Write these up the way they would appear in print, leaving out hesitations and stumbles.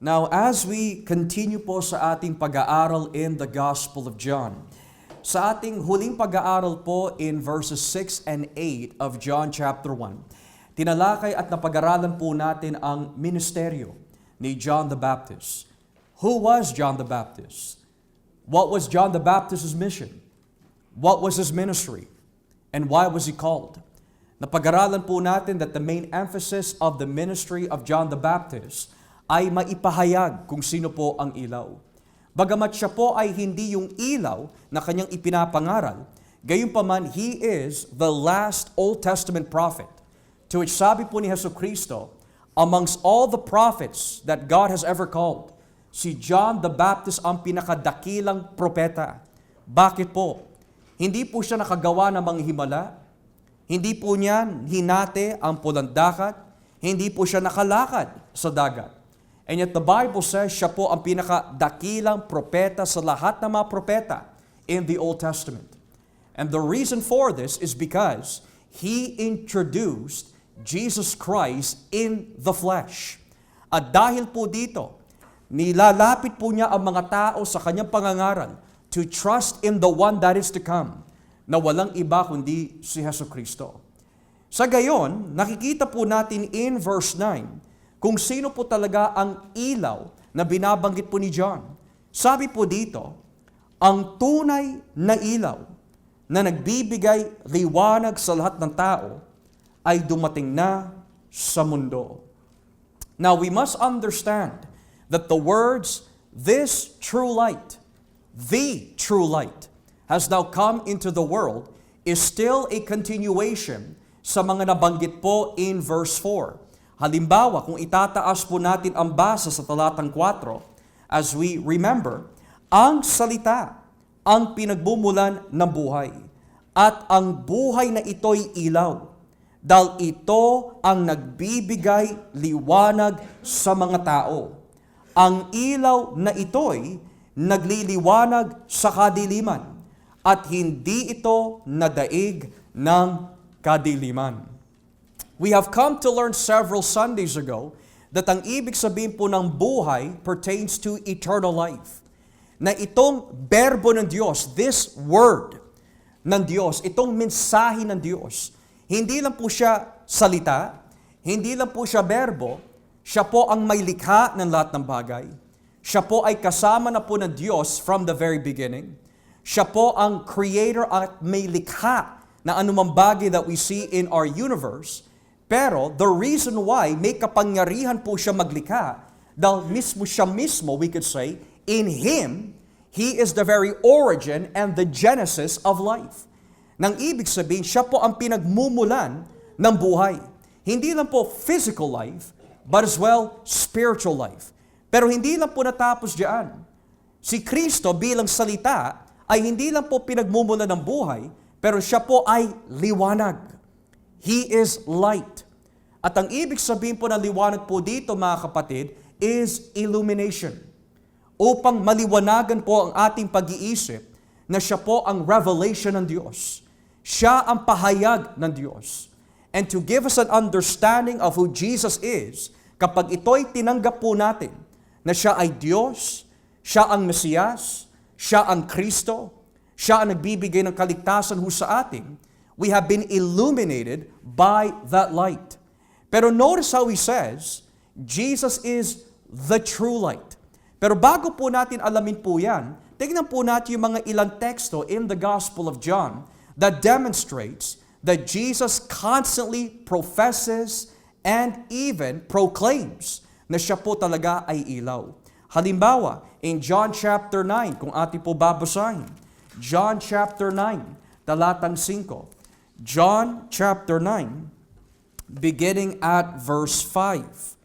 Now, as we continue po sa ating pag-aaral in the Gospel of John, sa ating huling pag-aaral po in verses 6 and 8 of John chapter 1, tinalakay at napag-aralan po natin ang ministeryo ni John the Baptist. Who was John the Baptist? What was John the Baptist's mission? What was his ministry? And why was he called? Napag-aralan po natin that the main emphasis of the ministry of John the Baptist ay maipahayag kung sino po ang ilaw. Bagamat siya po ay hindi yung ilaw na kanyang ipinapangaral, gayunpaman, he is the last Old Testament prophet. To which sabi po ni Jesucristo, amongst all the prophets that God has ever called, si John the Baptist ang pinakadakilang propeta. Bakit po? Hindi po siya nakagawa ng mga himala, hindi po niya hinate ang pulang dagat, hindi po siya nakalakad sa dagat. And yet the Bible says siya po ang pinakadakilang propeta sa lahat ng mga propeta in the Old Testament. And the reason for this is because he introduced Jesus Christ in the flesh. At dahil po dito, nilalapit po niya ang mga tao sa kanyang pangangaral to trust in the one that is to come, na walang iba kundi si Jesucristo. Sa gayon, nakikita po natin in verse 9, kung sino po talaga ang ilaw na binabanggit po ni John. Sabi po dito, ang tunay na ilaw na nagbibigay liwanag sa lahat ng tao ay dumating na sa mundo. Now we must understand that the words, this true light, the true light, has now come into the world is still a continuation sa mga nabanggit po in verse 4. Halimbawa, kung itataas po natin ang basa sa talatang 4, as we remember, ang salita ang pinagbumulan ng buhay, at ang buhay na ito'y ilaw, dahil ito ang nagbibigay liwanag sa mga tao. Ang ilaw na ito'y nagliliwanag sa kadiliman, at hindi ito nadaig ng kadiliman. We have come to learn several Sundays ago that ang ibig sabihin po ng buhay pertains to eternal life. Na itong berbo ng Diyos, this word ng Diyos, itong mensahe ng Diyos, hindi lang po siya salita, hindi lang po siya berbo, siya po ang may likha ng lahat ng bagay. Siya po ay kasama na po ng Diyos from the very beginning. Siya po ang creator at may likha na anumang bagay that we see in our universe. Pero the reason why may kapangyarihan po siya maglikha, dahil mismo siya mismo, we could say, in Him, He is the very origin and the genesis of life. Nang ibig sabihin, siya po ang pinagmumulan ng buhay. Hindi lang po physical life, but as well spiritual life. Pero hindi lang po natapos diyan. Si Kristo bilang salita ay hindi lang po pinagmumulan ng buhay, pero siya po ay liwanag. He is light. At ang ibig sabihin po ng liwanag po dito, mga kapatid, is illumination. Upang maliwanagan po ang ating pag-iisip na siya po ang revelation ng Diyos. Siya ang pahayag ng Diyos. And to give us an understanding of who Jesus is, kapag ito'y tinanggap po natin na siya ay Diyos, siya ang Mesiyas, siya ang Kristo, siya ang nagbibigay ng kaligtasan ho sa atin, we have been illuminated by that light. Pero notice how he says, Jesus is the true light. Pero bago po natin alamin po yan, tingnan po natin yung mga ilang teksto in the Gospel of John that demonstrates that Jesus constantly professes and even proclaims na siya po talaga ay ilaw. Halimbawa, in John chapter 9, kung ating po babasahin, John chapter 9, talatang 5. John chapter 9, beginning at verse 5.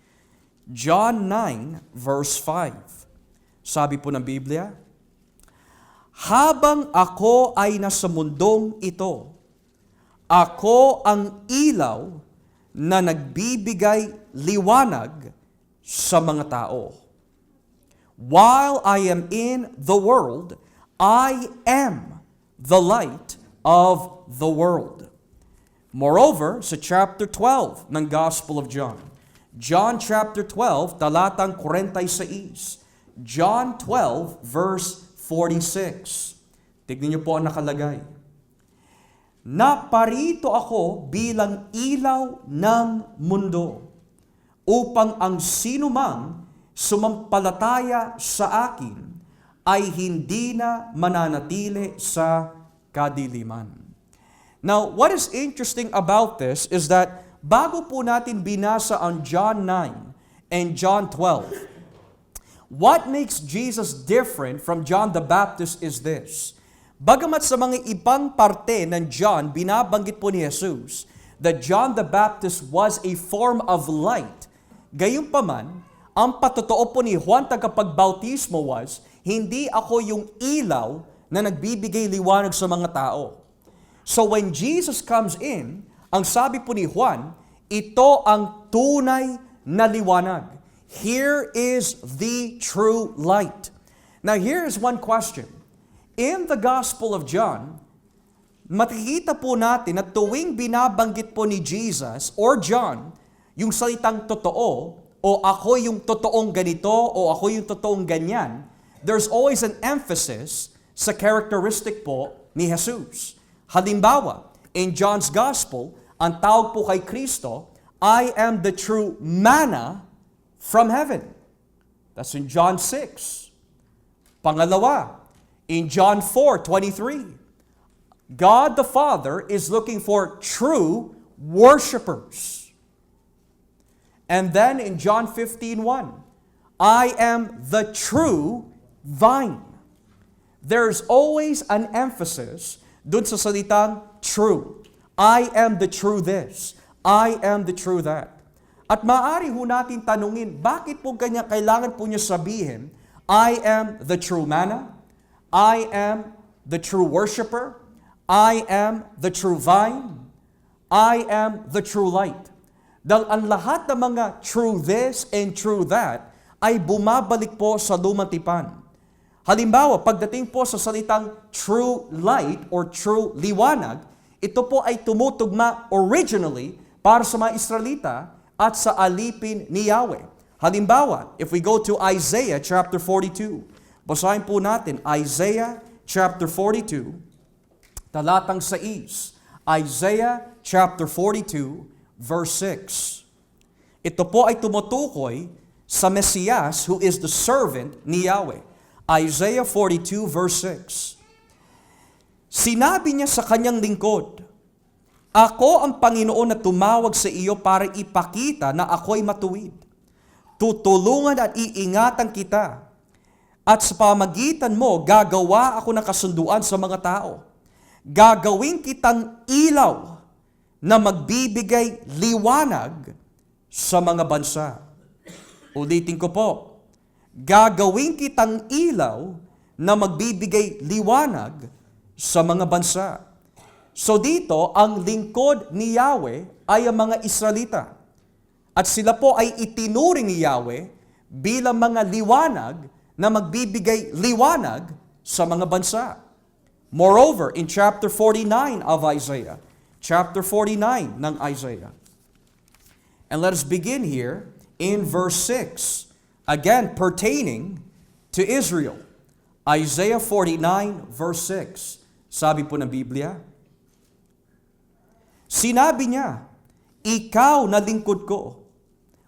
John 9, verse 5. Sabi po ng Biblia, habang ako ay nasa mundong ito, ako ang ilaw na nagbibigay liwanag sa mga tao. While I am in the world, I am the light of the world. Moreover, sa chapter 12 ng Gospel of John, John chapter 12, talatang 46. John 12, verse 46. Tignan niyo po ang nakalagay. Naparito ako bilang ilaw ng mundo, upang ang sinumang sumampalataya sa akin ay hindi na mananatili sa kadiliman. Now, what is interesting about this is that bago po natin binasa ang John 9 and John 12, what makes Jesus different from John the Baptist is this. Bagamat sa mga ibang parte ng John, binabanggit po ni Jesus that John the Baptist was a form of light. Gayunpaman, ang patotoo po ni Juan tagapagbautismo was, hindi ako yung ilaw na nagbibigay liwanag sa mga tao. So when Jesus comes in, ang sabi po ni Juan, ito ang tunay na liwanag. Here is the true light. Now here is one question. In the Gospel of John, makikita po natin na tuwing binabanggit po ni Jesus or John yung salitang totoo o ako yung totoong ganito o ako yung totoong ganyan, there's always an emphasis sa characteristic po ni Jesus. Halimbawa, in John's Gospel, ang tawag po kay Kristo, I am the true manna from heaven. That's in John 6. Pangalawa, in John 4:23, God the Father is looking for true worshipers. And then in John 15:1, I am the true vine. There's always an emphasis dun sa salitang true. I am the true this. I am the true that. At maaari ho natin tanungin, bakit po kanya kailangan po niya sabihin, I am the true manna, I am the true worshiper, I am the true vine, I am the true light. Dahil ang lahat ng mga true this and true that ay bumabalik po sa lumang tipan. Halimbawa, pagdating po sa salitang true light or true liwanag, ito po ay tumutugma originally para sa mga Israelita at sa alipin ni Yahweh. Halimbawa, if we go to Isaiah chapter 42, basahin po natin Isaiah chapter 42, talatang 6. Isaiah chapter 42, verse 6. Ito po ay tumutukoy sa Mesiyas who is the servant ni Yahweh. Isaiah 42, verse 6. Sinabi niya sa kanyang lingkod, ako ang Panginoon na tumawag sa iyo para ipakita na ako'y matuwid. Tutulungan at iingatan kita. At sa pamagitan mo, gagawa ako ng kasunduan sa mga tao. Gagawin kitang ilaw na magbibigay liwanag sa mga bansa. Ulitin ko po. Gagawin kitang ilaw na magbibigay liwanag sa mga bansa. So dito, ang lingkod ni Yahweh ay ang mga Israelita. At sila po ay itinuring ni Yahweh bilang mga liwanag na magbibigay liwanag sa mga bansa. Moreover, in chapter 49 of Isaiah, chapter 49 ng Isaiah. And let us begin here in verse 6, again pertaining to Israel. Isaiah 49 verse 6. Sabi po ng Biblia, sinabi niya, ikaw na lingkod ko,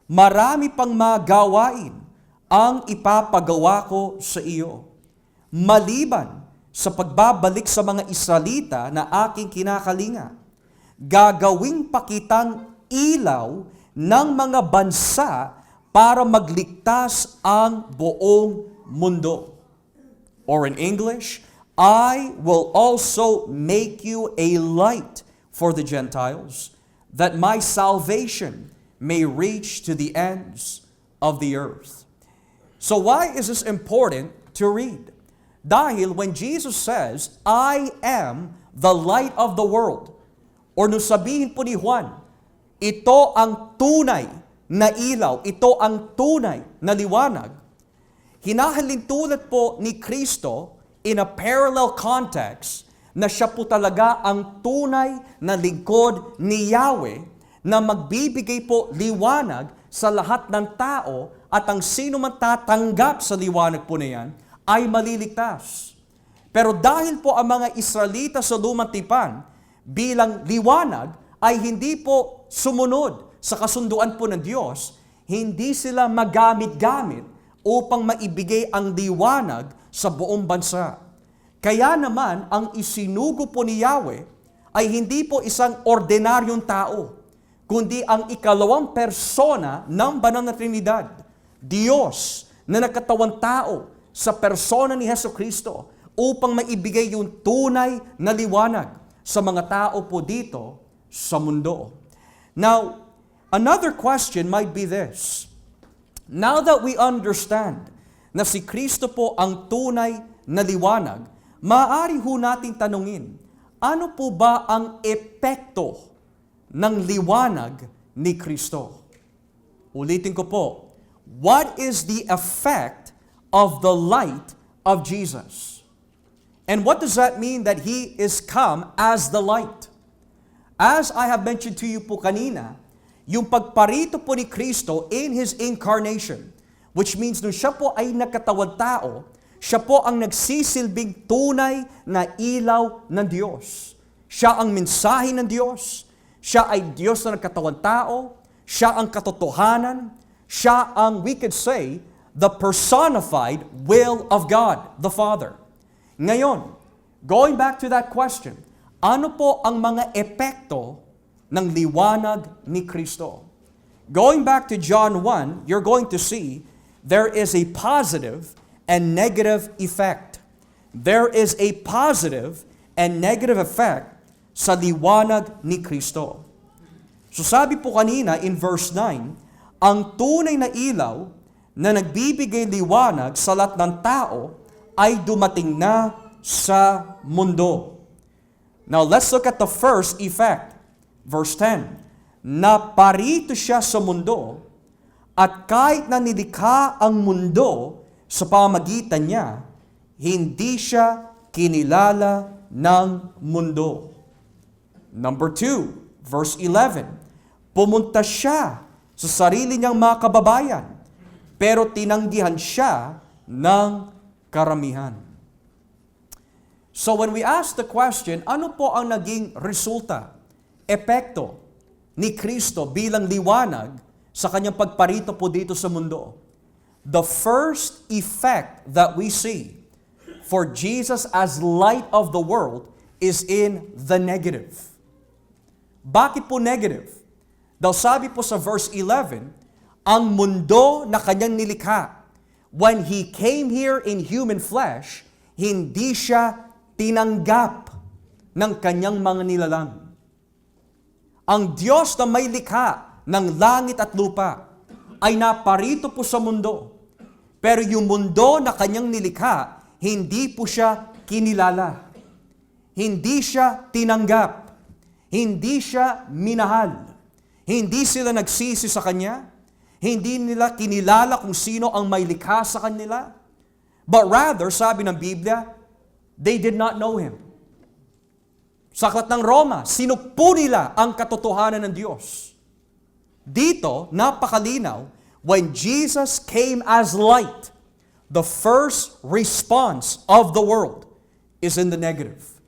marami pang magawain ang ipapagawa ko sa iyo, maliban sa pagbabalik sa mga Israelita na aking kinakalinga. Gagawing pa kitang ilaw ng mga bansa para magligtas ang buong mundo. Or in English, I will also make you a light for the Gentiles, that my salvation may reach to the ends of the earth. So why is this important to read? Dahil when Jesus says, I am the light of the world, or nung sabihin po ni Juan, ito ang tunay na ilaw, ito ang tunay na liwanag, hinahalintulad po ni Kristo in a parallel context na siya po talaga ang tunay na lingkod ni Yahweh na magbibigay po liwanag sa lahat ng tao at ang sino man tatanggap sa liwanag po na yan ay maliligtas. Pero dahil po ang mga Israelita sa lumang tipan bilang liwanag ay hindi po sumunod sa kasunduan po ng Diyos, hindi sila magamit-gamit upang maibigay ang liwanag sa buong bansa. Kaya naman, ang isinugo po ni Yahweh ay hindi po isang ordinaryong tao, kundi ang ikalawang persona ng Banal na Trinidad, Diyos na nagkatawang tao sa persona ni Jesucristo upang maibigay yung tunay na liwanag sa mga tao po dito sa mundo. Now, another question might be this. Now that we understand na si Kristo po ang tunay na liwanag, maaari ho nating tanungin, ano po ba ang epekto ng liwanag ni Kristo? Ulitin ko po, what is the effect of the light of Jesus? And what does that mean that He is come as the light? As I have mentioned to you po kanina, yung pagparito po ni Kristo in His incarnation, which means nung siya po ay nagkatawang tao, siya po ang nagsisilbing tunay na ilaw ng Diyos. Siya ang mensahe ng Diyos. Siya ay Diyos na nagkatawang tao. Siya ang katotohanan. Siya ang, we could say, the personified will of God, the Father. Ngayon, going back to that question, ano po ang mga epekto ng liwanag ni Kristo? Going back to John 1, you're going to see there is a positive and negative effect. There is a positive and negative effect sa liwanag ni Kristo. So sabi po kanina in verse 9, ang tunay na ilaw na nagbibigay liwanag sa lahat ng tao ay dumating na sa mundo. Now let's look at the first effect. Verse 10, naparito siya sa mundo at kahit na nilikha ang mundo sa pamamagitan niya, hindi siya kinilala ng mundo. Number 2, verse 11, pumunta siya sa sarili niyang mga kababayan, pero tinanggihan siya ng karamihan. So when we ask the question, ano po ang naging resulta, epekto ni Kristo bilang liwanag sa kanyang pagparito po dito sa mundo? The first effect that we see for Jesus as light of the world is in the negative. Bakit po negative? Dahil sabi po sa verse 11, ang mundo na kanyang nilikha, when He came here in human flesh, hindi siya tinanggap ng kanyang mga nilalang. Ang Diyos na may likha ng langit at lupa ay naparito po sa mundo. Pero yung mundo na kanyang nilikha, hindi po siya kinilala. Hindi siya tinanggap. Hindi siya minahal. Hindi sila nagsisi sa Kanya. Hindi nila kinilala kung sino ang may likha sa kanila. But rather, sabi ng Biblia, they did not know Him. Sa Aklat ng Roma, sinukpo nila ang katotohanan ng Diyos. Dito, napakalinaw, when Jesus came as light, the first response of the world is in the negative.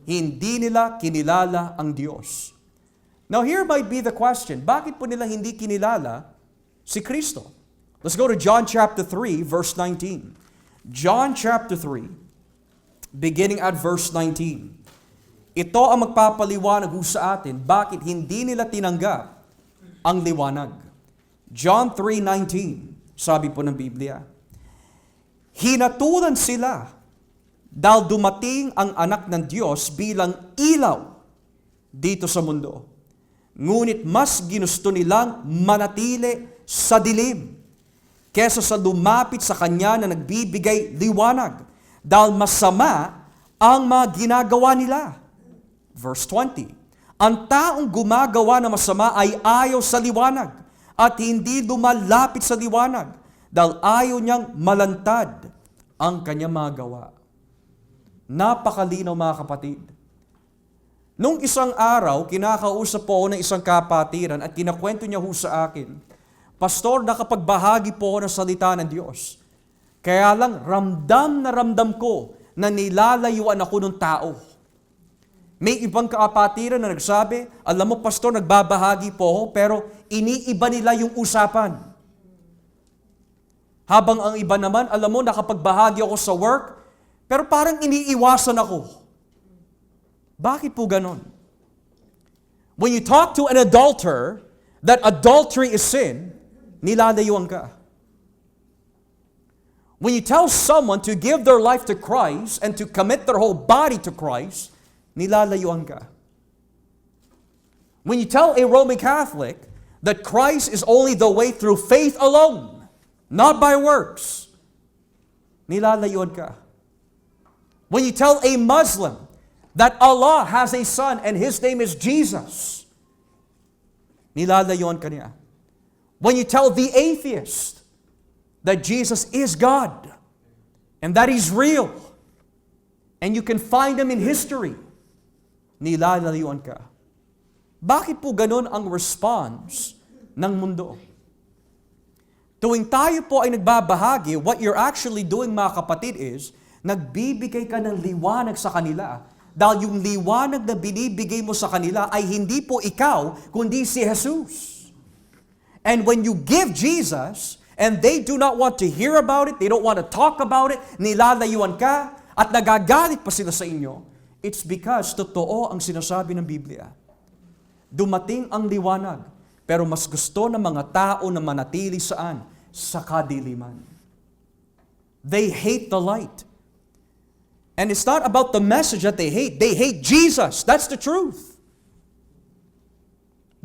Hindi nila kinilala ang Diyos. Now here might be the question, bakit po nila hindi kinilala si Kristo? Let's go to John chapter 3, verse 19. John chapter 3, beginning at verse 19. Ito ang magpapaliwanag sa atin, bakit hindi nila tinanggap ang liwanag. John 3:19, sabi po ng Biblia, hinatulan sila dahil dumating ang anak ng Diyos bilang ilaw dito sa mundo. Ngunit mas ginusto nilang manatili sa dilim kesa sa lumapit sa Kanya na nagbibigay liwanag dahil masama ang mga ginagawa nila. Verse 20, ang taong gumagawa ng masama ay ayaw sa liwanag at hindi lumalapit sa liwanag dahil ayaw niyang malantad ang kanyang mga gawa. Napakalinaw mga kapatid. Nung isang araw, kinakausap po ako ng isang kapatiran at kinakwento niya ho sa akin Pastor, nakapagbahagi po ako ng salita ng Diyos. Kaya lang, ramdam na ramdam ko na nilalayuan ako ng tao. May ibang kaapatiran na nagsabi, alam mo, Pastor, nagbabahagi po ako, pero iniiba nila yung usapan. Habang ang iba naman, alam mo, nakapagbahagi ako sa work, pero parang iniiwasan ako. Bakit po ganon? When you talk to an adulterer, that adultery is sin, nilalayuan ka. When you tell someone to give their life to Christ and to commit their whole body to Christ, nilalayuan ka. When you tell a Roman Catholic that Christ is only the way through faith alone, not by works, nilalayuan ka. When you tell a Muslim that Allah has a son and His name is Jesus, nilalayuan ka niya. When you tell the atheist that Jesus is God and that He's real and you can find Him in history, nilalayuan ka. Bakit po ganun ang response ng mundo? Tuwing tayo po ay nagbabahagi, what you're actually doing, mga kapatid, is nagbibigay ka ng liwanag sa kanila. Dahil yung liwanag na binibigay mo sa kanila ay hindi po ikaw, kundi si Jesus. And when you give Jesus, and they do not want to hear about it, they don't want to talk about it, nilalayuan ka, at nagagalit pa sila sa inyo, it's because totoo ang sinasabi ng Biblia. Dumating ang liwanag, pero mas gusto ng mga tao na manatili saan? Sa kadiliman. They hate the light. And it's not about the message that they hate Jesus. That's the truth.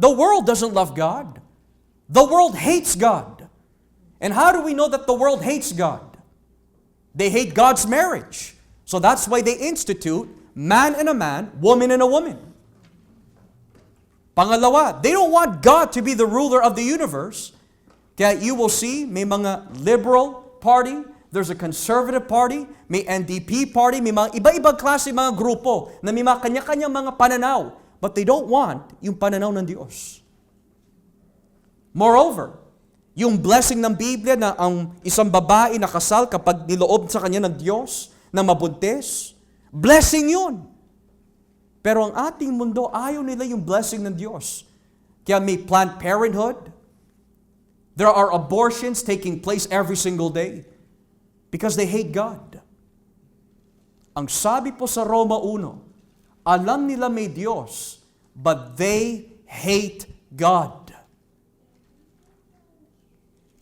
The world doesn't love God. The world hates God. And how do we know that the world hates God? They hate God's marriage. So that's why they institute man and a man, woman and a woman. Pangalawa, they don't want God to be the ruler of the universe. Kaya you will see, may mga liberal party, there's a conservative party, may NDP party, may mga iba-ibang klase mga grupo na may mga kanya-kanyang mga pananaw. But they don't want yung pananaw ng Diyos. Moreover, yung blessing ng Biblia na ang isang babae na kasal kapag niloob sa kanya ng Diyos na mabuntis, blessing yun. Pero ang ating mundo, ayaw nila yung blessing ng Diyos. Kaya may Planned Parenthood. There are abortions taking place every single day because they hate God. Ang sabi po sa Roma 1, alam nila may Diyos, but they hate God.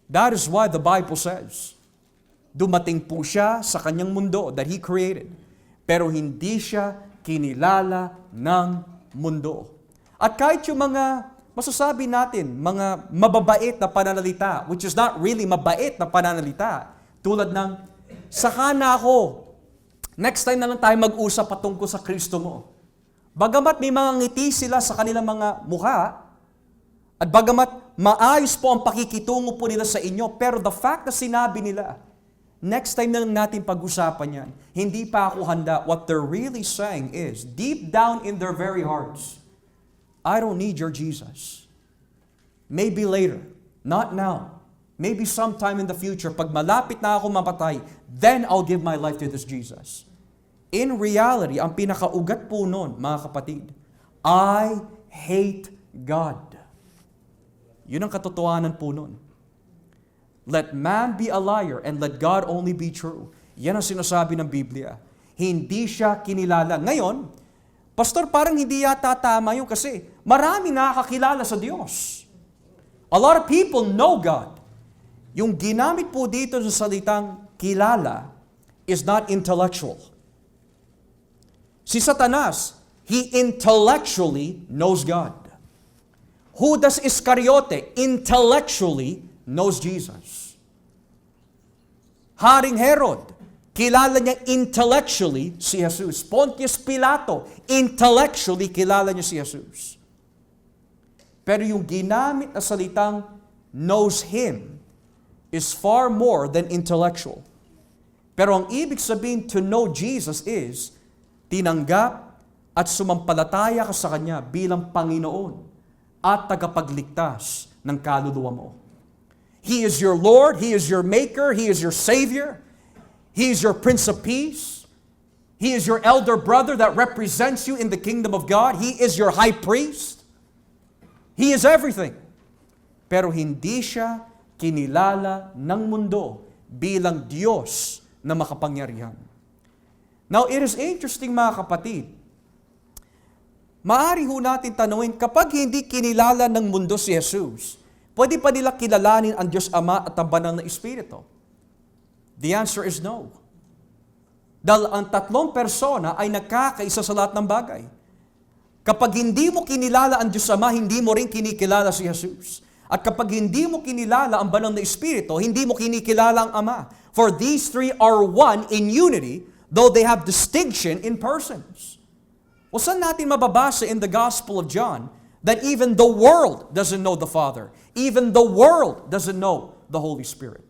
That is why the Bible says, dumating po siya sa kanyang mundo that He created, pero hindi siya kinilala ng mundo. At kahit yung mga masasabi natin, mga mababait na pananalita, which is not really mabait na pananalita, tulad ng, saka na ako, next time na lang tayo mag-usap patungkol sa Kristo mo. Bagamat may mga ngiti sila sa kanilang mga mukha, at bagamat maayos po ang pakikitungo po nila sa inyo, pero the fact na sinabi nila, next time na lang natin pag-usapan yan, hindi pa ako handa. What they're really saying is, deep down in their very hearts, I don't need your Jesus. Maybe later, not now. Maybe sometime in the future, pag malapit na ako mamatay, then I'll give my life to this Jesus. In reality, ang pinakaugat po nun, mga kapatid, I hate God. Yun ang katotohanan po nun. Let man be a liar and let God only be true. Yan ang sinasabi ng Biblia. Hindi siya kinilala. Ngayon, Pastor, parang hindi yata tama yun kasi marami nakakakilala sa Diyos. A lot of people know God. Yung ginamit po dito sa salitang kilala is not intellectual. Si Satanas, he intellectually knows God. Judas Iscariote intellectually knows Jesus. Haring Herod, kilala niya intellectually si Jesus. Pontius Pilato, intellectually kilala niya si Jesus. Pero yung ginamit na salitang knows Him is far more than intellectual. Pero ang ibig sabihin to know Jesus is tinanggap at sumampalataya ka sa Kanya bilang Panginoon at tagapagligtas ng kaluluwa mo. He is your Lord. He is your Maker. He is your Savior. He is your Prince of Peace. He is your elder brother that represents you in the kingdom of God. He is your high priest. He is everything. Pero hindi siya kinilala ng mundo bilang Diyos na makapangyarihan. Now, it is interesting mga kapatid. Maaari ho natin tanungin, kapag hindi kinilala ng mundo si Jesus, pwede pa nila kilalanin ang Diyos Ama at ang banal na Espiritu? The answer is no. Dahil ang tatlong persona ay nagkakaisa sa lahat ng bagay. Kapag hindi mo kinilala ang Diyos Ama, hindi mo rin kinikilala si Jesus. At kapag hindi mo kinilala ang banal na Espiritu, hindi mo kinikilala ang Ama. For these three are one in unity, though they have distinction in persons. O saan natin mababasa in the Gospel of John that even the world doesn't know the Father? Even the world doesn't know the Holy Spirit.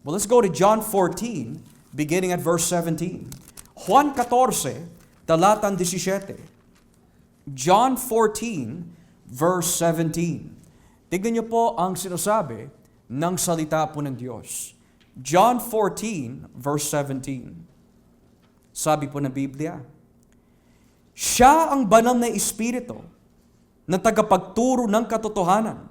Well, let's go to John 14, beginning at verse 17. Juan 14, talatang 17. John 14, verse 17. Tignan niyo po ang sinasabi ng salita po ng Diyos. John 14, verse 17. Sabi po ng Biblia, siya ang banal na Espiritu na tagapagturo ng katotohanan.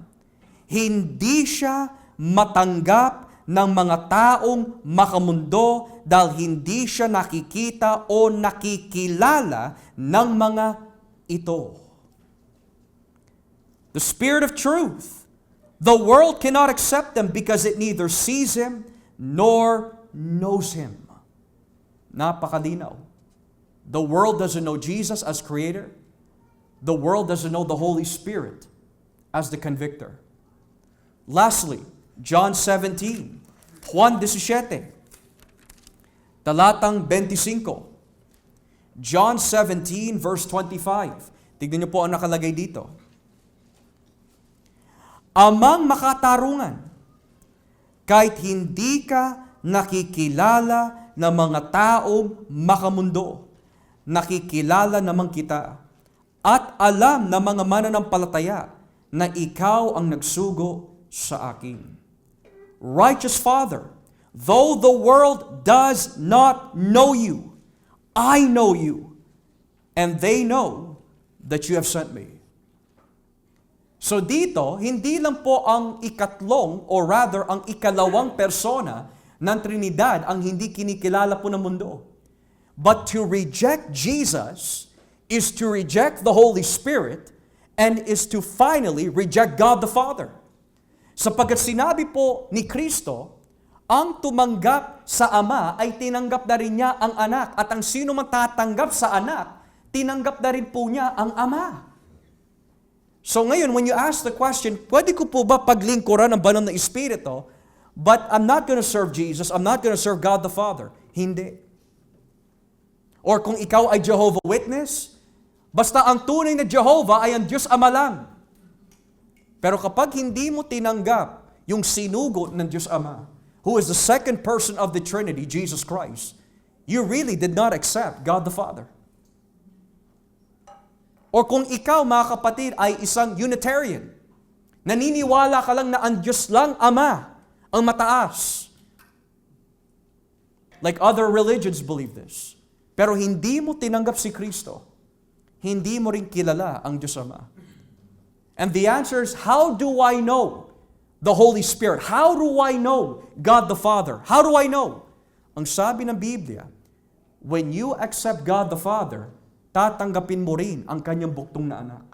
Hindi siya matanggap ng mga taong makamundo dahil hindi siya nakikita o nakikilala ng mga ito. The Spirit of truth. The world cannot accept Him because it neither sees Him nor knows Him. Napakalinaw. The world doesn't know Jesus as Creator. The world doesn't know the Holy Spirit as the convictor. Lastly, John 17, Juan 17, talatang 25. John 17, verse 25. Tignan niyo po ang nakalagay dito. Amang makatarungan, kahit hindi ka nakikilala ng mga taong makamundo, nakikilala naman kita at alam ng mga mananampalataya na ikaw ang nagsugo sa akin. Righteous Father, though the world does not know you, I know you, and they know that you have sent me. So dito, hindi lang po ang ikatlong or rather ang ikalawang persona ng Trinidad ang hindi kinikilala po ng mundo. But to reject Jesus is to reject the Holy Spirit and is to finally reject God the Father. Sapagkat sinabi po ni Kristo, ang tumanggap sa Ama ay tinanggap na rin niya ang anak. At ang sino man tatanggap sa anak, tinanggap na rin po niya ang Ama. So ngayon, when you ask the question, pwede ko po ba paglingkuran ng banal na Espiritu, but I'm not going to serve Jesus, I'm not going to serve God the Father? Hindi. Or kung ikaw ay Jehovah Witness, basta ang tunay na Jehovah ay ang Diyos Ama lang. Pero kapag hindi mo tinanggap yung sinugo ng Diyos Ama, who is the second person of the Trinity, Jesus Christ, you really did not accept God the Father. Or kung ikaw, mga kapatid, ay isang Unitarian, naniniwala ka lang na ang Diyos lang Ama, ang mataas. Like other religions believe this. Pero hindi mo tinanggap si Kristo, hindi mo rin kilala ang Diyos Ama. And the answer is, how do I know the Holy Spirit? How do I know God the Father? How do I know? Ang sabi ng Biblia, when you accept God the Father, tatanggapin mo rin ang kanyang buktong na anak.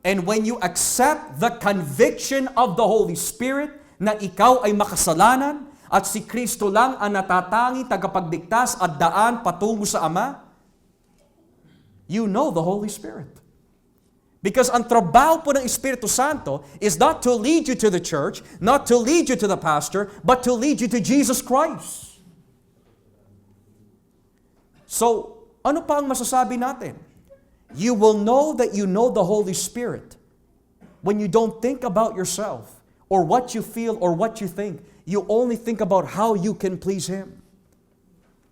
And when you accept the conviction of the Holy Spirit na ikaw ay makasalanan at si Kristo lang ang natatangi tagapagligtas at daan patungo sa Ama, you know the Holy Spirit. Because ang trabaho po ng Espiritu Santo is not to lead you to the church, not to lead you to the pastor, but to lead you to Jesus Christ. So, ano pa ang masasabi natin? You will know that you know the Holy Spirit when you don't think about yourself or what you feel or what you think. You only think about how you can please Him.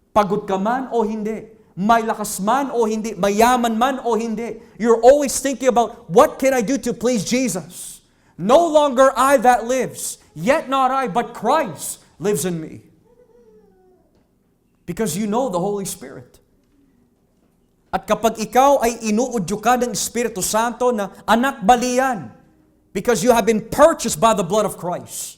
Pagod ka man o hindi, may lakas man o hindi, mayaman man o hindi, you're always thinking about what can I do to please Jesus. No longer I that lives, Yet not I, but Christ lives in me. Because you know the Holy Spirit. At kapag ikaw ay inuudyo ka ng Espiritu Santo na anak balian, because you have been purchased by the blood of Christ,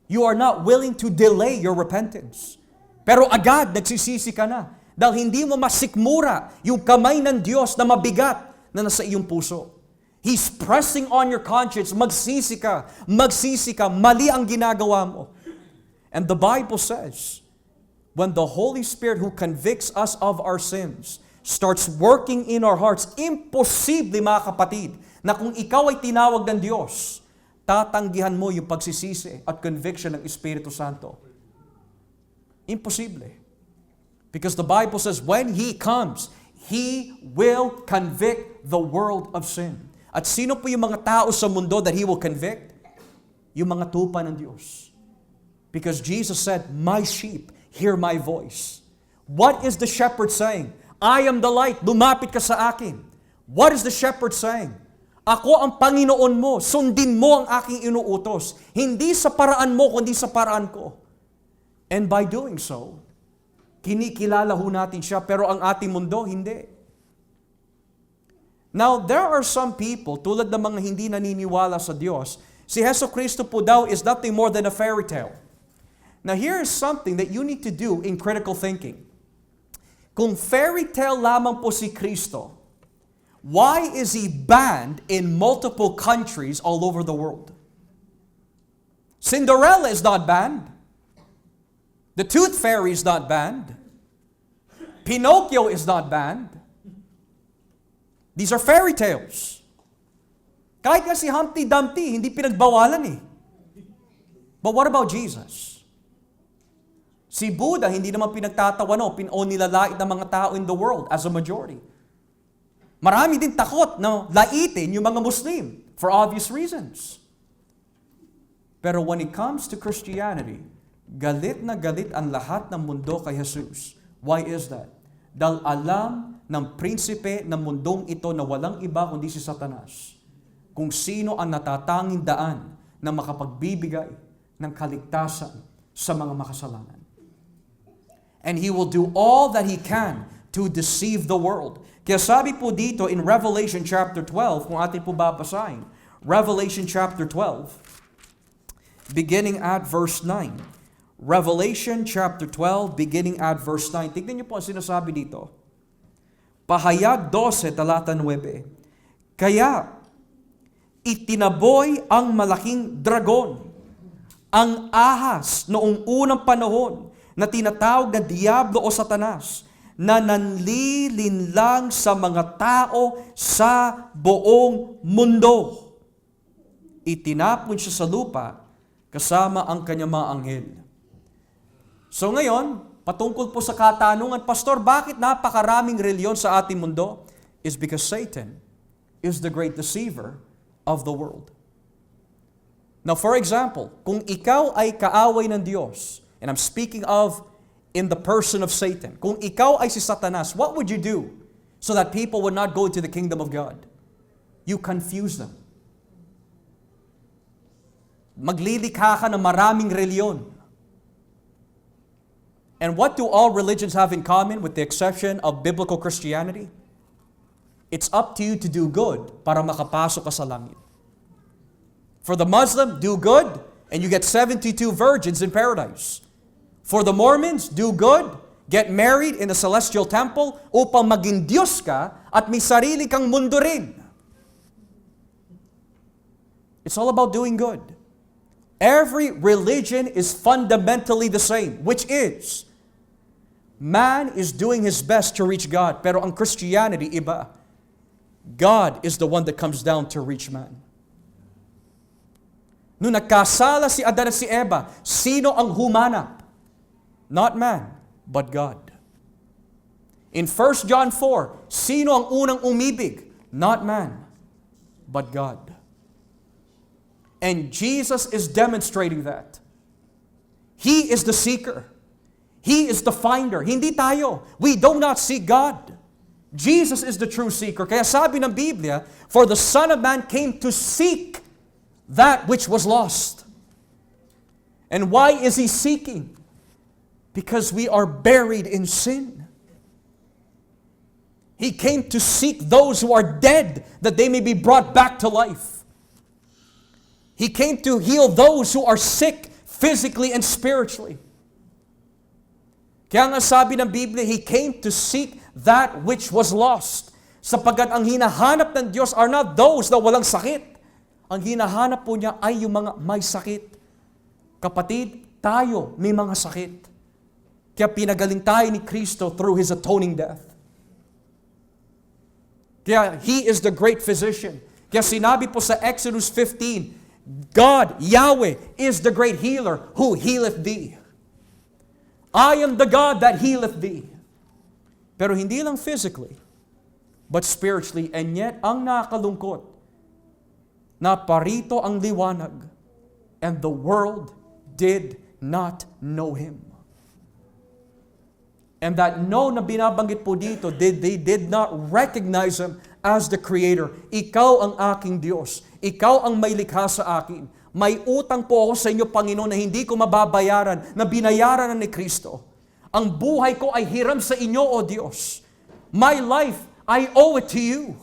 you are not willing to delay your repentance. Pero agad nagsisisi ka na dahil hindi mo masikmura yung kamay ng Diyos na mabigat na nasa iyong puso. He's pressing on your conscience. Magsisi ka, mali ang ginagawa mo. And the Bible says, when the Holy Spirit who convicts us of our sins starts working in our hearts, imposible mga kapatid, na kung ikaw ay tinawag ng Diyos, tatanggihan mo yung pagsisisi at conviction ng Espiritu Santo. Imposible. Because the Bible says, when He comes, He will convict the world of sin. At sino po yung mga tao sa mundo that He will convict? Yung mga tupa ng Diyos. Because Jesus said, my sheep hear my voice. What is the shepherd saying? I am the light, lumapit ka sa akin. What is the shepherd saying? Ako ang Panginoon mo, sundin mo ang aking inuutos. Hindi sa paraan mo, kundi sa paraan ko. And by doing so, kinikilala ho natin siya, pero ang ating mundo, hindi. Now, there are some people, tulad ng mga hindi naniniwala sa Diyos, si Hesus Kristo po daw is nothing more than a fairy tale. Now, here is something that you need to do in critical thinking. Kung fairy tale lamang po si Kristo, why is He banned in multiple countries all over the world? Cinderella is not banned. The Tooth Fairy is not banned. Pinocchio is not banned. These are fairy tales. Kahit nga si Humpty Dumpty, hindi pinagbawalan eh. But what about Jesus? Si Buddha, hindi naman pinagtatawa o nilalait ng mga tao in the world as a majority. Marami din takot na laitin yung mga Muslim for obvious reasons. Pero when it comes to Christianity, galit na galit ang lahat ng mundo kay Jesus. Why is that? Dahil alam ng prinsipe ng mundong ito na walang iba kundi si Satanas kung sino ang natatanging daan na makapagbibigay ng kaligtasan sa mga makasalanan. And he will do all that he can to deceive the world. Kaya sabi po dito in Revelation chapter 12, kung atin po babasahin, Revelation chapter 12, beginning at verse 9. Revelation chapter 12, beginning at verse 9. Tignan niyo po ang sinasabi dito. Pahayag 12, talata 9. Kaya, itinaboy ang malaking dragon, ang ahas noong unang panahon na tinatawag na Diablo o Satanas, na nanlilinlang sa mga tao sa buong mundo. Itinapon siya sa lupa kasama ang kanyang mga anghel. So ngayon, patungkol po sa katanungan, Pastor, bakit napakaraming reliyon sa ating mundo? Is because Satan is the great deceiver of the world. Now, for example, kung ikaw ay kaaway ng Diyos, and I'm speaking of in the person of Satan, kung ikaw ay si Satanas, what would you do so that people would not go to the kingdom of God? You confuse them. Maglilikha ka ng maraming reliyon. And what do all religions have in common with the exception of biblical Christianity? It's up to you to do good para makapasok ka sa langit. For the Muslim, do good and you get 72 virgins in paradise. For the Mormons, do good, get married in a celestial temple upang maging Diyos ka at may sarili kang mundo rin. It's all about doing good. Every religion is fundamentally the same, which is man is doing his best to reach God. Pero ang Christianity, iba. God is the one that comes down to reach man. Nung nagkasala si Adan at si Eva, sino ang humanap? Not man, but God. In 1 John 4, sino ang unang umibig? Not man, but God. And Jesus is demonstrating that. He is the seeker. He is the finder. Hindi tayo. We do not seek God. Jesus is the true seeker. Kaya sabi ng Biblia, for the Son of Man came to seek that which was lost. And why is He seeking? Because we are buried in sin. He came to seek those who are dead, that they may be brought back to life. He came to heal those who are sick physically and spiritually. Kaya nga sabi ng Biblia, He came to seek that which was lost. Sapagkat ang hinahanap ng Diyos are not those na walang sakit. Ang hinahanap po niya ay yung mga may sakit. Kapatid, tayo may mga sakit. Kaya pinagaling tayo ni Kristo through His atoning death. Kaya He is the great physician. Kaya sinabi po sa Exodus 15, God, Yahweh, is the great healer who healeth thee. I am the God that healeth thee. Pero hindi lang physically, but spiritually. And yet, ang nakakalungkot, na parito ang liwanag, and the world did not know Him. And that no na binabanggit po dito, they did not recognize Him as the Creator. Ikaw ang aking Diyos. Ikaw ang may likha sa akin. May utang po ako sa inyo, Panginoon, na hindi ko mababayaran, na binayaran na ni Kristo. Ang buhay ko ay hiram sa inyo, O Diyos. My life, I owe it to you.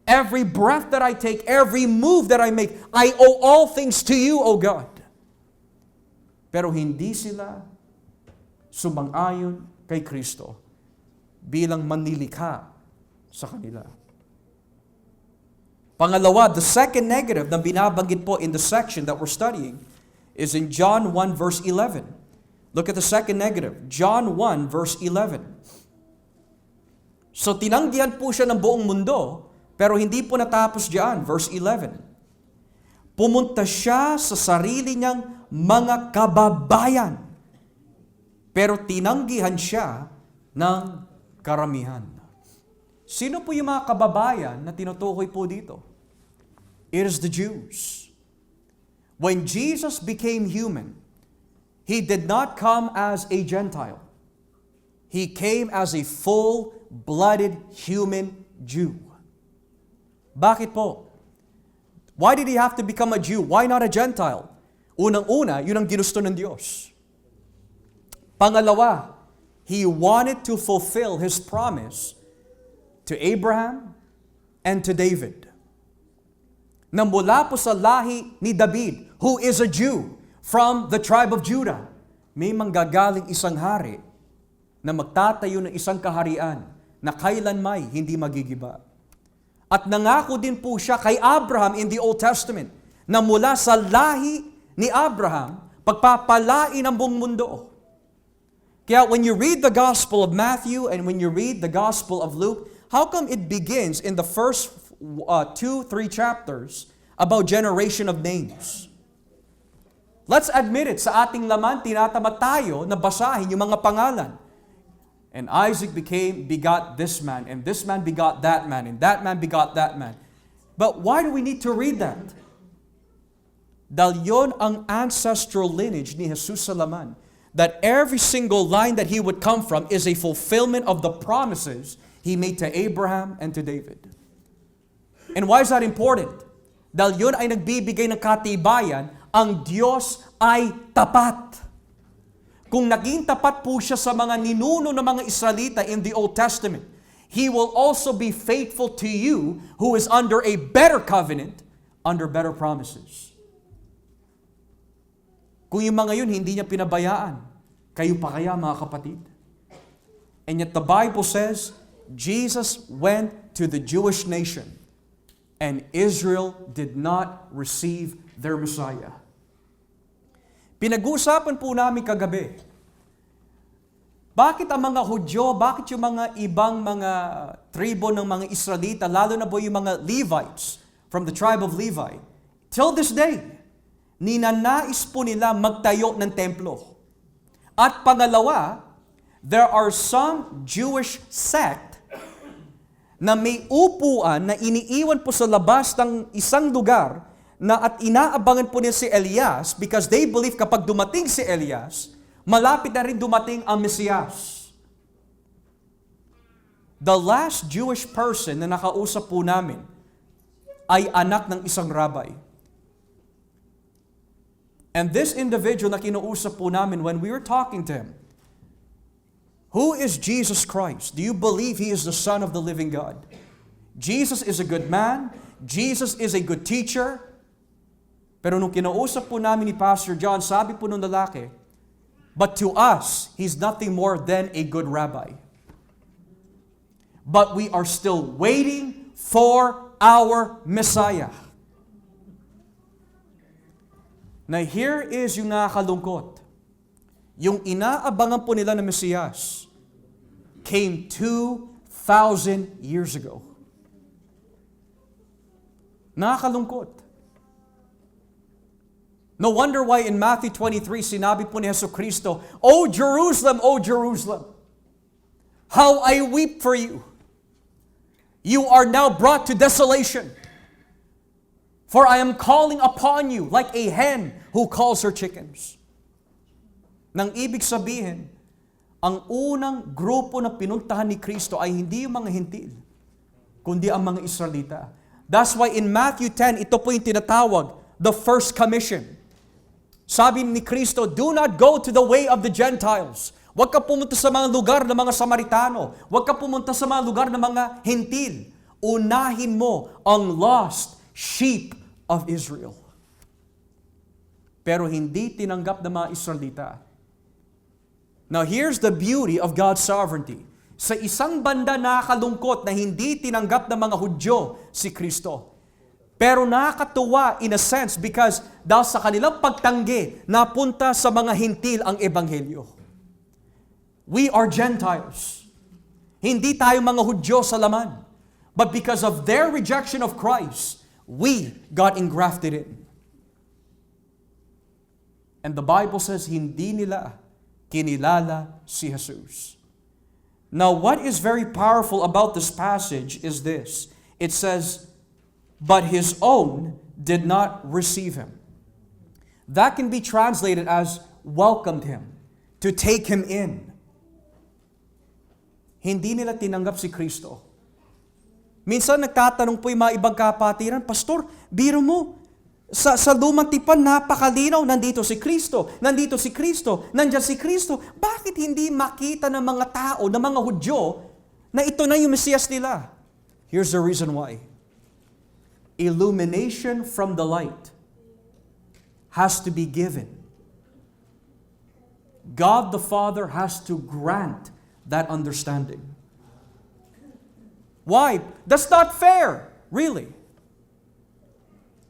Every breath that I take, every move that I make, I owe all things to you, O God. Pero hindi sila sumang-ayon kay Kristo bilang manlilikha sa kanila. Pangalawa, the second negative na binabanggit po in the section that we're studying is in John 1 verse 11. Look at the second negative. John 1 verse 11. So tinanggihan po siya ng buong mundo, pero hindi po natapos diyan. Verse 11. Pumunta siya sa sarili niyang mga kababayan, pero tinanggihan siya ng karamihan. Sino po yung mga kababayan na tinutukoy po dito? It is the Jews. When Jesus became human, He did not come as a Gentile. He came as a full-blooded human Jew. Bakit po? Why did He have to become a Jew? Why not a Gentile? Unang-una, yun ang ginusto ng Diyos. Pangalawa, He wanted to fulfill His promise to Abraham and to David. Na mula po sa lahi ni David, who is a Jew from the tribe of Judah, may manggagaling isang hari na magtatayo ng isang kaharian na kailanmay hindi magigiba. At nangako din po siya kay Abraham in the Old Testament na mula sa lahi ni Abraham, pagpapalain ang buong mundo. Kaya when you read the Gospel of Matthew and when you read the Gospel of Luke, how come it begins in the first 2-3 chapters about generation of names? Let's admit it, sa ating laman, tinatamad tayo na basahin yung mga pangalan. And Isaac begot this man, and this man begot that man, and that man begot that man. But why do we need to read that? Dahil yun ang ancestral lineage ni Jesus sa laman. That every single line that He would come from is a fulfillment of the promises He made to Abraham and to David. And why is that important? Dahil yun ay nagbibigay ng katibayan, ang Diyos ay tapat. Kung naging tapat po siya sa mga ninuno ng mga Israelita in the Old Testament, He will also be faithful to you who is under a better covenant, under better promises. Kung yung mga yun, hindi niya pinabayaan, kayo pa kaya mga kapatid? And yet the Bible says, Jesus went to the Jewish nation, and Israel did not receive their Messiah. Pinag-uusapan po namin kagabi, bakit ang mga Hudyo, bakit yung mga ibang mga tribo ng mga Israelita, lalo na po yung mga Levites from the tribe of Levi, till this day, ninanais po nila magtayo ng templo. At pangalawa, there are some Jewish sect na may upuan na iniiwan po sa labas ng isang lugar na at inaabangan po nila si Elias because they believe kapag dumating si Elias, malapit na rin dumating ang Mesiyas. The last Jewish person na nakausap po namin ay anak ng isang rabbi. And this individual na kinausap po namin when we were talking to him, who is Jesus Christ? Do you believe He is the Son of the living God? Jesus is a good man. Jesus is a good teacher. Pero nung kinausap po namin ni Pastor John, sabi po nung lalaki, but to us, He's nothing more than a good rabbi. But we are still waiting for our Messiah. Na here is yung nakakalungkot. Yung inaabangan po nila na Mesiyas came 2,000 years ago. Nakakalungkot. No wonder why in Matthew 23, sinabi po ni Jesucristo, O Jerusalem, O Jerusalem, how I weep for you. You are now brought to desolation. For I am calling upon you like a hen who calls her chickens. Nang ibig sabihin, ang unang grupo na pinuntahan ni Kristo ay hindi yung mga Hintil, kundi ang mga Israelita. That's why in Matthew 10, ito po yung tinatawag, the first commission. Sabi ni Kristo, do not go to the way of the Gentiles. Huwag ka pumunta sa mga lugar ng mga Samaritano. Huwag ka pumunta sa mga lugar ng mga Hintil. Unahin mo ang lost sheep of Israel. Pero hindi tinanggap ng mga Israelita. Now here's the beauty of God's sovereignty. Sa isang banda nakakalungkot na hindi tinanggap ng mga Hudyo si Kristo. Pero nakakatuwa in a sense because dahil sa kanilang pagtanggi, napunta sa mga Hintil ang Ebanghelyo. We are Gentiles. Hindi tayo mga Hudyo sa laman. But because of their rejection of Christ, we got engrafted in. And the Bible says, hindi nila kinilala si Jesus. Now, what is very powerful about this passage is this. It says, but his own did not receive him. That can be translated as welcomed him, to take him in. Hindi nila tinanggap si Kristo. Minsan nagtatanong po yung mga ibang kapatiran, Pastor, biro mo, sa lumang tipan, napakalinaw, nandito si Kristo, nandyan si Kristo. Bakit hindi makita ng mga tao, ng mga Hudyo, na ito na yung Mesiyas nila? Here's the reason why. Illumination from the light has to be given. God the Father has to grant that understanding. Why? That's not fair, really.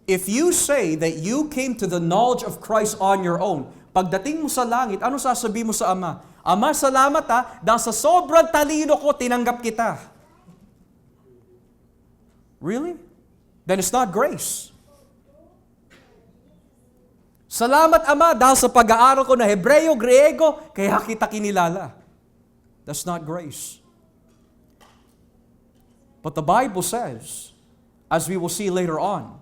If you say that you came to the knowledge of Christ on your own, pagdating mo sa langit, ano sasabihin mo sa Ama? Ama, salamat dahil sa sobrang talino ko, tinanggap kita. Really? Then it's not grace. Salamat, Ama, dahil sa pag-aaral ko na Hebreo, Griego, kaya kita kinilala. That's not grace. But the Bible says, as we will see later on,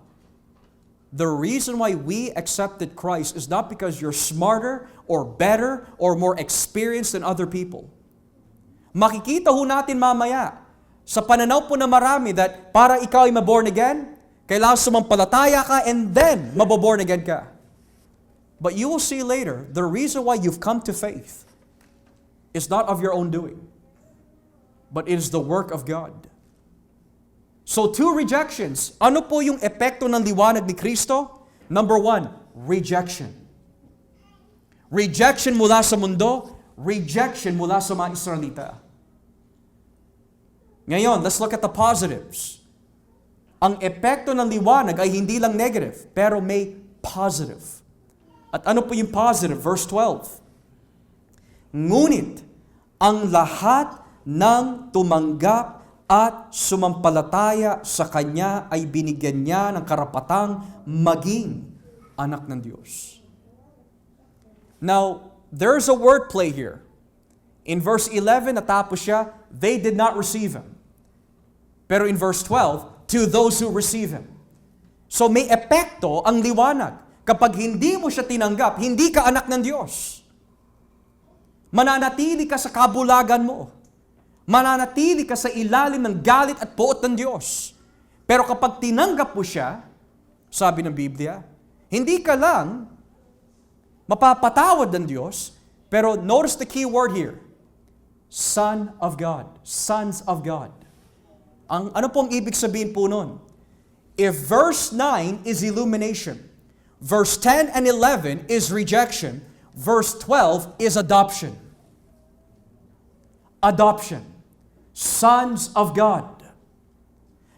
the reason why we accepted Christ is not because you're smarter or better or more experienced than other people. Makikita ho natin mamaya sa pananaw po na marami that para ikaw ay maborn again, kailangan sumampalataya ka and then maboborn again ka. But you will see later, the reason why you've come to faith is not of your own doing, but it is the work of God. So two rejections. Ano po yung epekto ng liwanag ni Kristo? Number one, rejection. Rejection mula sa mundo, rejection mula sa mga Israelita. Ngayon, let's look at the positives. Ang epekto ng liwanag ay hindi lang negative, pero may positive. At ano po yung positive? Verse 12. Ngunit, ang lahat ng tumanggap at sumampalataya sa Kanya ay binigyan niya ng karapatang maging anak ng Diyos. Now, there's a wordplay here. In verse 11, natapos siya, they did not receive Him. Pero in verse 12, to those who receive Him. So may epekto ang liwanag. Kapag hindi mo siya tinanggap, hindi ka anak ng Diyos. Mananatili ka sa kabulagan mo. Mananatili ka sa ilalim ng galit at poot ng Diyos. Pero kapag tinanggap mo siya, sabi ng Biblia, hindi ka lang mapapatawad ng Diyos, pero notice the key word here, Son of God, sons of God. Ano pong ibig sabihin po nun? If verse 9 is illumination, verse 10 and 11 is rejection, verse 12 is adoption. Adoption. Sons of God.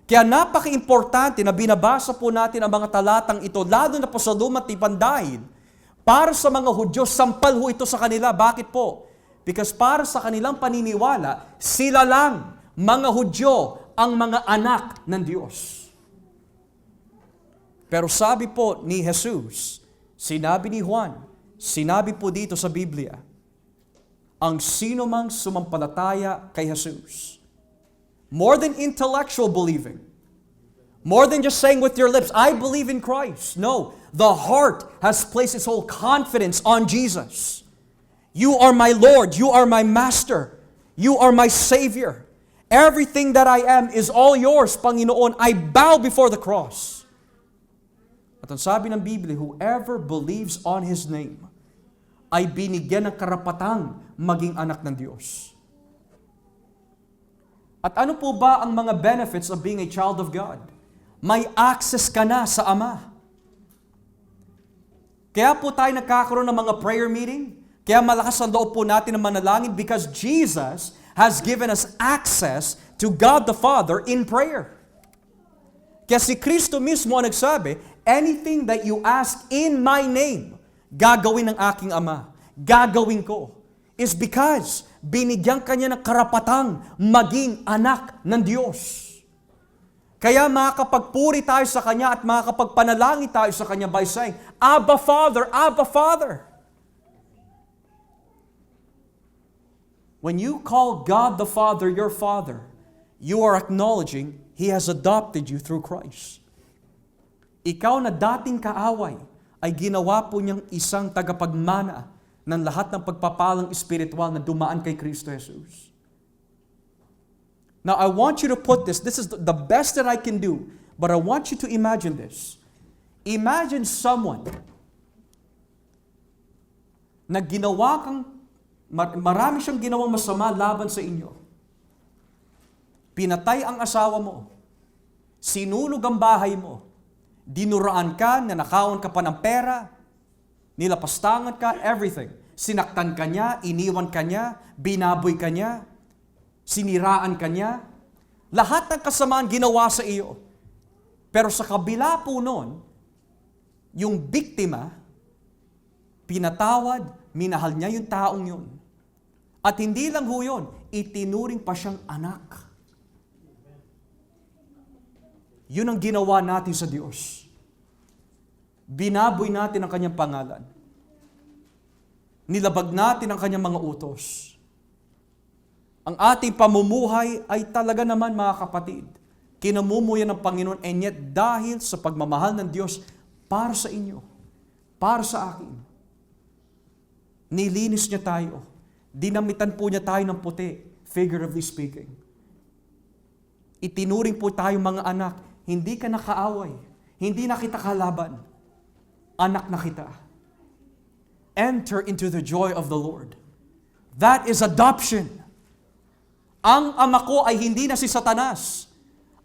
Kaya napaka-importante na binabasa po natin ang mga talatang ito, lalo na po sa Luma't Tipan, para sa mga Hudyo, sampal ho ito sa kanila. Bakit po? Because para sa kanilang paniniwala, sila lang, mga Hudyo, ang mga anak ng Diyos. Pero sabi po ni Jesus, sinabi ni Juan, sinabi po dito sa Biblia, ang sino mang sumampalataya kay Jesus, more than intellectual believing, more than just saying with your lips, I believe in Christ. No, the heart has placed its whole confidence on Jesus. You are my Lord, you are my Master, you are my Savior. Everything that I am is all yours, Panginoon. I bow before the cross. At ang sabi ng Biblia, whoever believes on His name ay binigyan ng karapatang maging anak ng Diyos. At ano po ba ang mga benefits of being a child of God? May access ka na sa Ama. Kaya po tayo nagkakaroon ng mga prayer meeting. Kaya malakas ang loob po natin na manalangin because Jesus has given us access to God the Father in prayer. Kaya si Kristo mismo ang nagsabi, anything that you ask in my name, gagawin ng aking Ama. Gagawin ko. Is because binigyan kanya ng karapatang maging anak ng Diyos. Kaya makakapagpuri tayo sa Kanya at makakapagpanalangin tayo sa Kanya by saying, Abba Father, Abba Father. When you call God the Father your Father, you are acknowledging He has adopted you through Christ. Ikaw na dating kaaway ay ginawa po niyang isang tagapagmana ng lahat ng pagpapalang espiritual na dumaan kay Kristo Jesus. Now, I want you to put this is the best that I can do, but I want you to imagine this. Imagine someone na marami siyang ginawang masama laban sa inyo. Pinatay ang asawa mo, sinunog ang bahay mo, dinuraan ka, nanakawan ka pa ng pera, nilapastangan ka, everything. Sinaktan ka niya, iniwan ka niya, binaboy ka niya, siniraan ka niya. Lahat ng kasamaan ginawa sa iyo. Pero sa kabila po nun, yung biktima, pinatawad, minahal niya yung taong yun. At hindi lang ho yun, itinuring pa siyang anak. Yun ang ginawa natin sa Diyos. Binaboy natin ang kanyang pangalan. Nilabag natin ang kanyang mga utos. Ang ating pamumuhay ay talaga naman, mga kapatid, kinamumuyan ng Panginoon, and yet dahil sa pagmamahal ng Diyos para sa inyo, para sa akin, nilinis niya tayo. Dinamitan po niya tayo ng puti, figuratively speaking. Itinuring po tayo mga anak, hindi ka nakaaway, hindi na kita kalaban, anak na kita. Enter into the joy of the Lord. That is adoption. Ang ama ko ay hindi na si Satanas.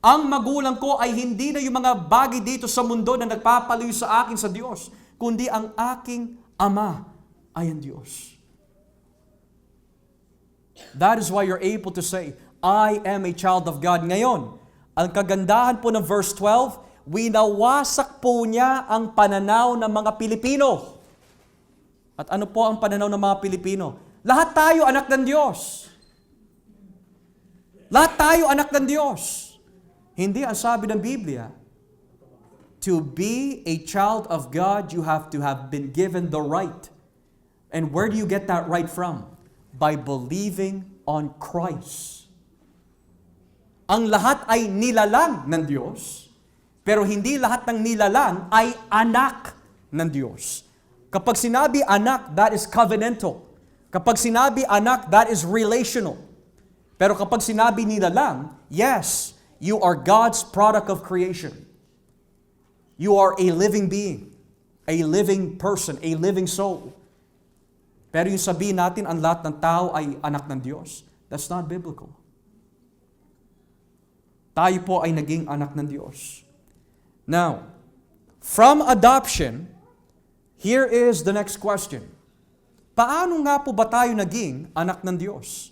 Ang magulang ko ay hindi na yung mga bagay dito sa mundo na nagpapalayo sa akin sa Diyos, kundi ang aking ama ay ang Diyos. That is why you're able to say, I am a child of God. Ngayon, ang kagandahan po ng verse 12, winawasak po niya ang pananaw ng mga Pilipino. At ano po ang pananaw ng mga Pilipino? Lahat tayo anak ng Diyos. Lahat tayo anak ng Diyos. Hindi ang sabi ng Biblia, to be a child of God, you have to have been given the right. And where do you get that right from? By believing on Christ. Ang lahat ay nilalang ng Diyos, pero hindi lahat ng nilalang ay anak ng Diyos. Kapag sinabi anak, that is covenantal. Kapag sinabi anak, that is relational. Pero kapag sinabi nilalang, yes, you are God's product of creation. You are a living being, a living person, a living soul. Pero yung sabihin natin, ang lahat ng tao ay anak ng Diyos, that's not biblical. Tayo po ay naging anak ng Diyos. Now, from adoption, here is the next question. Paano nga po ba tayo naging anak ng Diyos?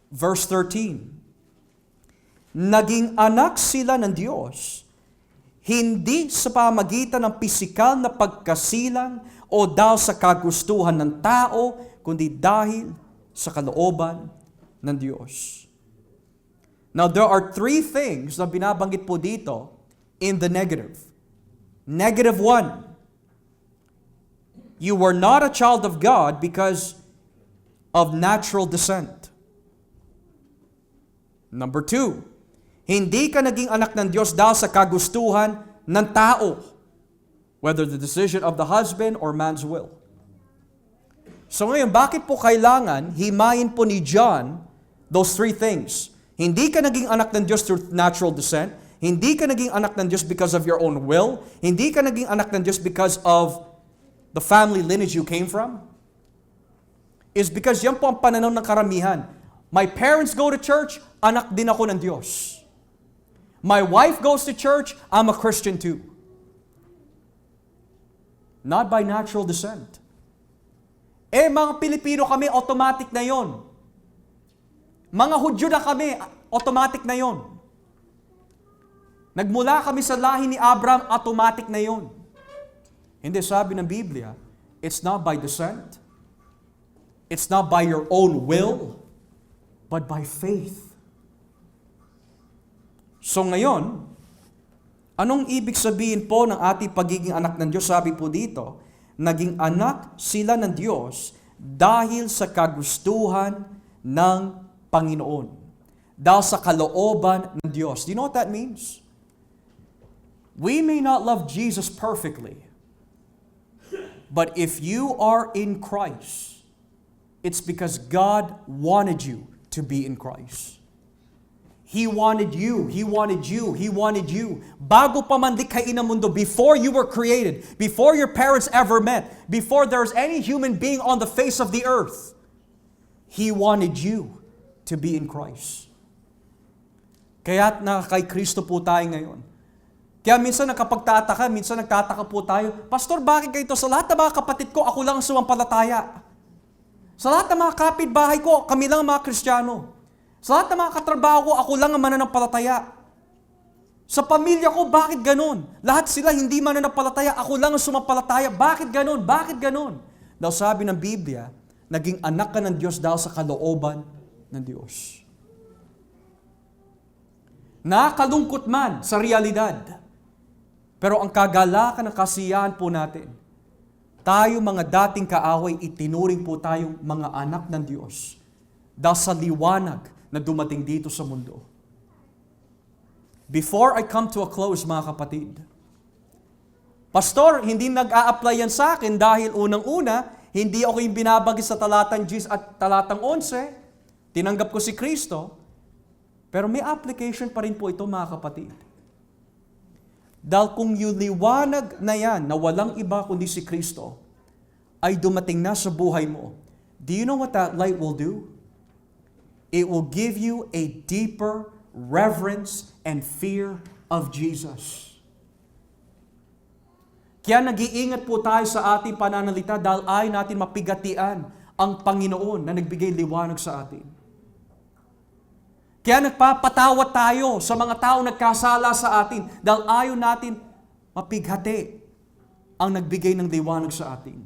Verse 13. Naging anak sila ng Diyos, hindi sa pamagitan ng pisikal na pagkasilang o dahil sa kagustuhan ng tao, kundi dahil sa kalooban ng Diyos. Now, there are three things na binabanggit po dito in the negative. Negative 1. You were not a child of God because of natural descent. Number 2, hindi ka naging anak ng Diyos dahil sa kagustuhan ng tao, whether the decision of the husband or man's will. So ngayon, bakit po kailangan himayin po ni John those three things? Hindi ka naging anak ng Diyos through natural descent. Hindi ka naging anak ng Diyos because of your own will. Hindi ka naging anak ng Diyos because of the family lineage you came from. Is because yan po ang pananaw ng karamihan. My parents go to church, anak din ako ng Diyos. My wife goes to church, I'm a Christian too. Not by natural descent. Mga Pilipino kami, automatic na yon. Mga Hudyo na kami, automatic na yon. Nagmula kami sa lahi ni Abraham, automatic na yon. Hindi, sabi ng Biblia, it's not by descent. It's not by your own will, but by faith. So ngayon, anong ibig sabihin po ng ating pagiging anak ng Diyos? Sabi po dito, naging anak sila ng Diyos dahil sa kagustuhan ng Panginoon. Dahil sa kalooban ng Diyos. Do you know what that means? We may not love Jesus perfectly, but if you are in Christ, it's because God wanted you to be in Christ. He wanted you. He wanted you. He wanted you. Bago pa man likhain ang mundo, before you were created, before your parents ever met, before there's any human being on the face of the earth, He wanted you to be in Christ. Kaya na kay Kristo po tayo ngayon. Kaya minsan nagtataka po tayo, Pastor, bakit kayo ito? Sa lahat ng mga kapatid ko, ako lang ang sumampalataya. Sa lahat ng mga kapitbahay ko, kami lang ang mga Kristiyano. Sa lahat ng mga katrabaho ko, ako lang ang mananampalataya. Sa pamilya ko, bakit ganon? Lahat sila hindi mananampalataya, ako lang ang sumampalataya. Bakit ganon? Bakit ganon? Dahil sabi ng Biblia, naging anak ka ng Diyos dahil sa kalooban ng Diyos. Nakakalungkot man sa realidad, pero ang kagalakan ng kasiyahan po natin, tayo mga dating kaaway, itinuring po tayong mga anak ng Diyos dahil sa liwanag na dumating dito sa mundo. Before I come to a close, mga kapatid, Pastor, hindi nag-a-apply yan sa akin dahil unang-una, hindi ako yung binabagis sa talatang 10 at talatang 11. Tinanggap ko si Kristo. Pero may application pa rin po ito, mga kapatid. Dahil kung yung liwanag na yan, na walang iba kundi si Kristo, ay dumating na sa buhay mo, do you know what that light will do? It will give you a deeper reverence and fear of Jesus. Kaya nag-iingat po tayo sa ating pananalita dahil ayaw natin mapigatian ang Panginoon na nagbigay liwanag sa atin. Kaya nagpapatawad tayo sa mga tao nagkasala sa atin dahil ayaw natin mapighati ang nagbigay ng liwanag sa atin.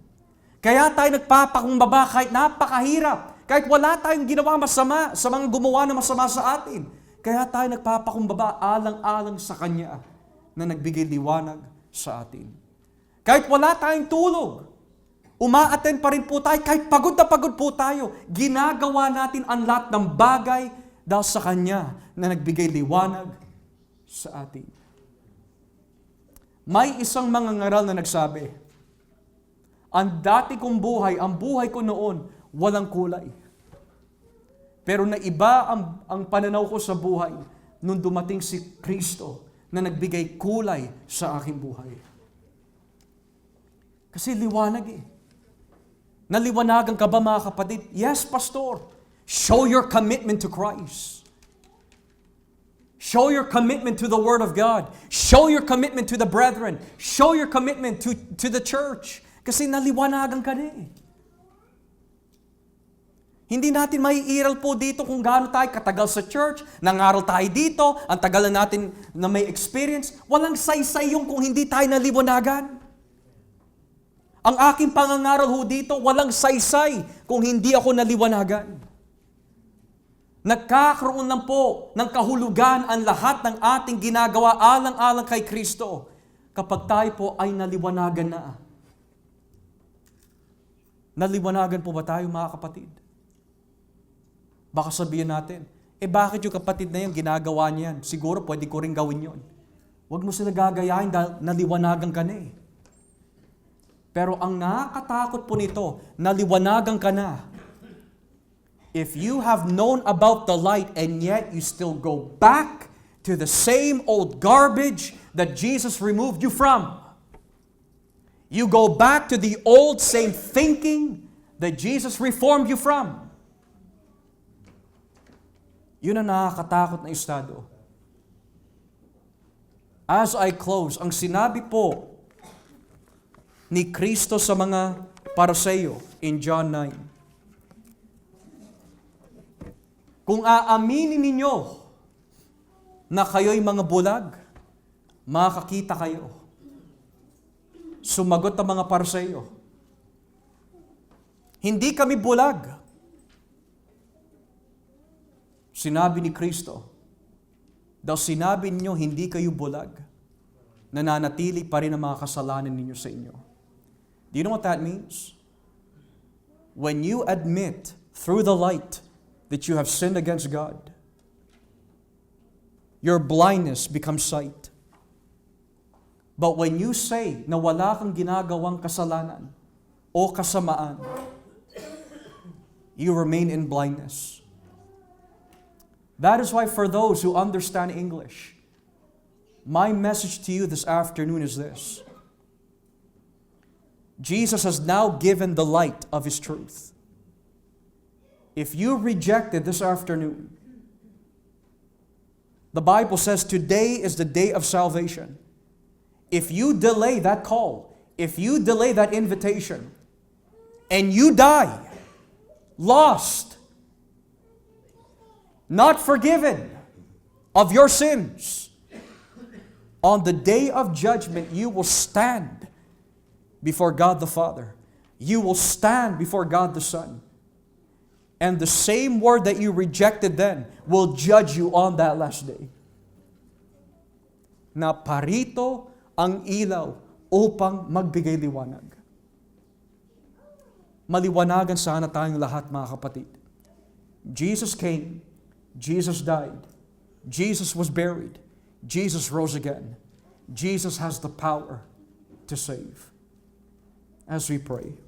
Kaya tayo nagpapakumbaba kahit napakahirap. Kahit wala tayong ginawa masama sa mga gumawa na masama sa atin. Kaya tayo nagpapakumbaba alang-alang sa Kanya na nagbigay liwanag sa atin. Kahit wala tayong tulog, umaattend pa rin po tayo. Kahit pagod na pagod po tayo, ginagawa natin ang lahat ng bagay dahil sa Kanya na nagbigay liwanag sa atin. May isang mangangaral na nagsabi, ang dati kong buhay, ang buhay ko noon, walang kulay. Pero naiba ang pananaw ko sa buhay nung dumating si Kristo na nagbigay kulay sa aking buhay. Kasi liwanag eh. Naliwanagan ka ba mga kapatid? Yes, Pastor. Show your commitment to Christ. Show your commitment to the Word of God. Show your commitment to the brethren. Show your commitment to the church. Kasi naliwanagan ka na eh. Hindi natin maiiral po dito kung gaano tayo katagal sa church, nangaral tayo dito, ang tagal na natin na may experience. Walang saysay yung kung hindi tayo naliwanagan. Ang aking pangangaral ho dito, walang saysay kung hindi ako naliwanagan. Nagkakaroon lang po ng kahulugan ang lahat ng ating ginagawa alang-alang kay Kristo kapag tayo po ay naliwanagan na. Naliwanagan po ba tayo mga kapatid? Baka sabihin natin, bakit yung kapatid na yun, ginagawa niyan? Siguro pwede ko rin gawin yun. Huwag mo sila gagayahin dahil naliwanagan ka na eh. Pero ang nakakatakot po nito, naliwanagan ka na. If you have known about the light and yet you still go back to the same old garbage that Jesus removed you from. You go back to the old same thinking that Jesus reformed you from. Yun ang nakakatakot na estado. As I close, ang sinabi po ni Kristo sa mga Pariseo in John 9, kung aaminin ninyo na kayo'y mga bulag, makakita kayo. Sumagot ang mga Pariseo, hindi kami bulag. Sinabi ni Kristo, daw sinabi ninyo hindi kayo bulag, nananatili pa rin ang mga kasalanan ninyo sa inyo. Do you know what that means? When you admit through the light that you have sinned against God, your blindness becomes sight. But when you say na wala kang ginagawang kasalanan o kasamaan, you remain in blindness. That is why for those who understand English, my message to you this afternoon is this. Jesus has now given the light of His truth. If you reject it this afternoon, the Bible says today is the day of salvation. If you delay that call, if you delay that invitation, and you die, lost, not forgiven of your sins, on the day of judgment, you will stand before God the Father. You will stand before God the Son. And the same word that you rejected then will judge you on that last day. Na parito ang ilaw upang magbigay liwanag. Maliwanagan sana tayong lahat, mga kapatid. Jesus came. Jesus died. Jesus was buried. Jesus rose again. Jesus has the power to save. As we pray.